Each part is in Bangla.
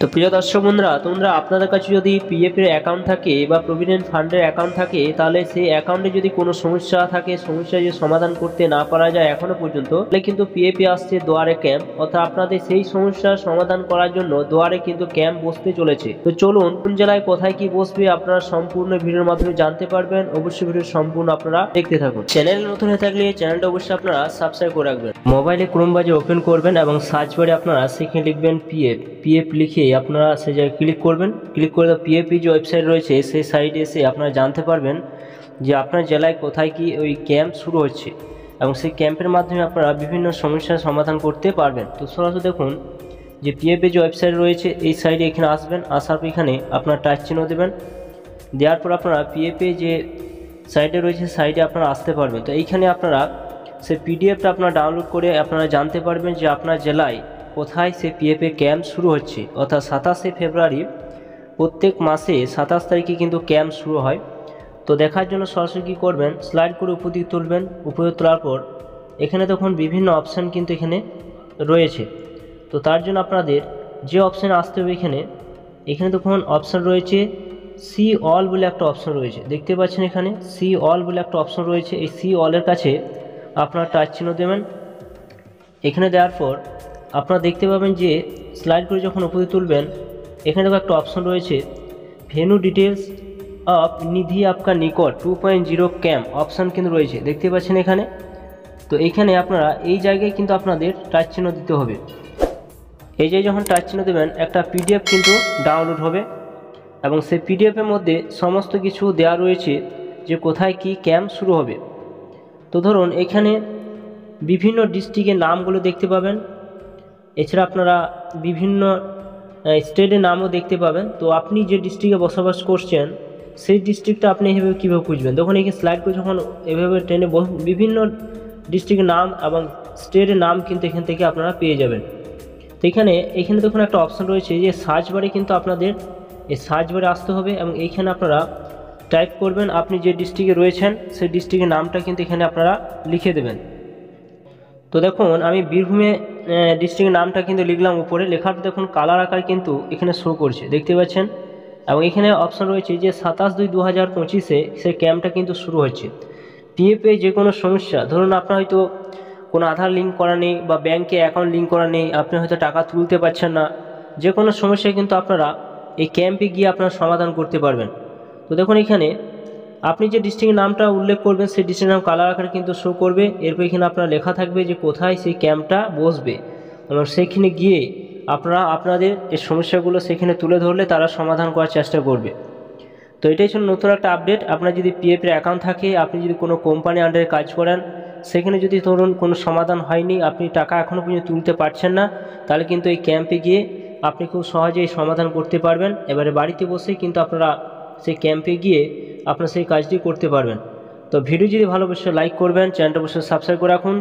তো প্রিয় দর্শক বন্ধুরা, তোমরা আপনাদের কাছে যদি পিএফ এর অ্যাকাউন্ট থাকে বা প্রভিডেন্ট ফান্ডের অ্যাকাউন্ট থাকে, তাহলে সেই অ্যাকাউন্টে যদি কোনো সমস্যা থাকে, সমস্যা যদি সমাধান করতে না পারা যায় এখনো পর্যন্ত, তাহলে কিন্তু পিএফ আসছে দুয়ারে ক্যাম্প, অর্থাৎ আপনাদের সেই সমস্যার সমাধান করার জন্য দুয়ারে কিন্তু ক্যাম্প বসতে চলেছে। তো চলুন, কোন জেলায় কোথায় কি বসবে আপনারা সম্পূর্ণ ভিডিওর মাধ্যমে জানতে পারবেন। অবশ্যই ভিডিও সম্পূর্ণ আপনারা দেখতে থাকুন। চ্যানেল নতুন হয়ে থাকলে চ্যানেলটা অবশ্যই আপনারা সাবস্ক্রাইব করে রাখবেন। মোবাইলে ক্রোম ব্রাউজার ওপেন করবেন এবং সার্চ বারে আপনারা সেখানে লিখবেন পিএফ লিখে আপনারা সেই জায়গায় ক্লিক করবেন। ক্লিক করে পিএফ যে ওয়েবসাইট রয়েছে সেই সাইটে এসে আপনারা জানতে পারবেন যে আপনার জেলায় কোথায় কি ওই ক্যাম্প শুরু হচ্ছে এবং সেই ক্যাম্পের মাধ্যমে আপনারা বিভিন্ন সমস্যার সমাধান করতে পারবেন। তো সরাসরি দেখুন যে পিএফ যে ওয়েবসাইট রয়েছে এই সাইডে এখানে আসবেন। আসার পর এখানে আপনারা টাচ চিহ্ন দেবেন। দেওয়ার পর আপনারা পিএফ যে সাইটে রয়েছে সাইটে আপনারা আসতে পারবেন। তো এইখানে আপনারা সেই পিডিএফটা আপনারা ডাউনলোড করে আপনারা জানতে পারবেন যে আপনার জেলায় কোথায় সে পিএফএ ক্যাম্প শুরু হচ্ছে। অর্থাৎ 27শে ফেব্রুয়ারি প্রত্যেক মাসে 27 তারিখে কিন্তু ক্যাম্প শুরু হয়। তো দেখার জন্য সরাসরি কী করবেন, স্লাইড করে উপর দিকে তুলবেন। উপরে তোলার পর এখানে তখন বিভিন্ন অপশান কিন্তু এখানে রয়েছে। তো তার জন্য আপনাদের যে অপশানে আসতে হবে এখানে তখন অপশান রয়েছে সি অল বলে একটা অপশান রয়েছে, দেখতে পাচ্ছেন এখানে সি অল বলে একটা অপশান রয়েছে। এই সি অলের কাছে আপনারা টাচ চিহ্ন দেবেন। এখানে দেওয়ার পর আপনারা দেখতে পাবেন যে স্লাইড করে যখন উপরে তুলবেন এখানে দেখো একটা অপশন রয়েছে ভেনু ডিটেলস অফ নিধি আপকা নিকট 2.0 ক্যাম্প অপশান কিন্তু রয়েছে, দেখতে পাচ্ছেন এখানে। তো এইখানে আপনারা এই জায়গায় কিন্তু আপনাদের টাচ চিহ্ন দিতে হবে। এই যে যখন টাচ চিহ্ন দেবেন একটা পিডিএফ কিন্তু ডাউনলোড হবে এবং সেই পিডিএফের মধ্যে সমস্ত কিছু দেওয়া রয়েছে যে কোথায় কি ক্যাম্প শুরু হবে। তো ধরুন এখানে বিভিন্ন ডিস্ট্রিক্টের নামগুলো দেখতে পাবেন। এছাড়া আপনারা বিভিন্ন স্টেটের নামও দেখতে পাবেন। তো আপনি যে ডিস্ট্রিক্টে বসবাস করছেন সেই ডিস্ট্রিক্টটা আপনি এভাবে কীভাবে খুঁজবেন, তখন এখানে স্লাইড করে যখন এভাবে টেনে বিভিন্ন ডিস্ট্রিক্টের নাম এবং স্টেটের নাম কিন্তু এখান থেকে আপনারা পেয়ে যাবেন। তো এখানে দেখুন একটা অপশান রয়েছে যে সার্চ বারে কিন্তু আপনাদের এই সার্চ বারে আসতে হবে এবং এইখানে আপনারা টাইপ করবেন আপনি যে ডিস্ট্রিক্টে রয়েছেন সেই ডিস্ট্রিক্টের নামটা কিন্তু এখানে আপনারা লিখে দেবেন। তো দেখুন আমি বীরভূমে ডিস্ট্রিক্টের নামটা কিন্তু লিখলাম উপরে। লেখার দেখুন কালার আকার কিন্তু এখানে শো করছে, দেখতে পাচ্ছেন। এবং এখানে অপশান রয়েছে যে 27/2/2025 সেই ক্যাম্পটা কিন্তু শুরু হচ্ছে। পিএফে যে কোনো সমস্যা, ধরুন আপনার হয়তো কোনো আধার লিঙ্ক করা নেই বা ব্যাংকে অ্যাকাউন্ট লিঙ্ক করা নেই, আপনি হয়তো টাকা তুলতে পারছেন না, যে কোনো সমস্যায় কিন্তু আপনারা এই ক্যাম্পে গিয়ে আপনারা সমাধান করতে পারবেন। তো দেখুন এখানে আপনি যে ডিস্ট্রিক্টের নামটা উল্লেখ করবেন সেই ডিস্ট্রিক্টের নাম কালার আকারে কিন্তু শো করবে। এরপর এখানে আপনার লেখা থাকবে যে কোথায় সেই ক্যাম্পটা বসবে এবং সেখানে গিয়ে আপনারা আপনাদের এই সমস্যাগুলো সেখানে তুলে ধরলে তারা সমাধান করার চেষ্টা করবে। তো এটাই ছিল নতুন একটা আপডেট। আপনার যদি পিএফের অ্যাকাউন্ট থাকে, আপনি যদি কোনো কোম্পানি আন্ডারে কাজ করেন, সেখানে যদি ধরুন কোনো সমাধান হয়নি, আপনি টাকা এখনও পর্যন্ত তুলতে পারছেন না, তাহলে কিন্তু এই ক্যাম্পে গিয়ে আপনি খুব সহজেই সমাধান করতে পারবেন। এবারে বাড়িতে বসেই কিন্তু আপনারা সেই ক্যাম্পে গিয়ে আপনারা সেই কাজটি করতে পারবেন। তো ভিডিও যদি ভালো অবশ্যই লাইক করবেন, চ্যানেলটা অবশ্যই সাবস্ক্রাইব করে রাখুন,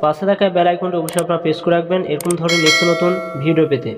পাশে থাকা বেল আইকনটা অবশ্যই আপনারা প্রেস করে রাখবেন এরকম ধরনের নিত্য নতুন ভিডিও পেতে।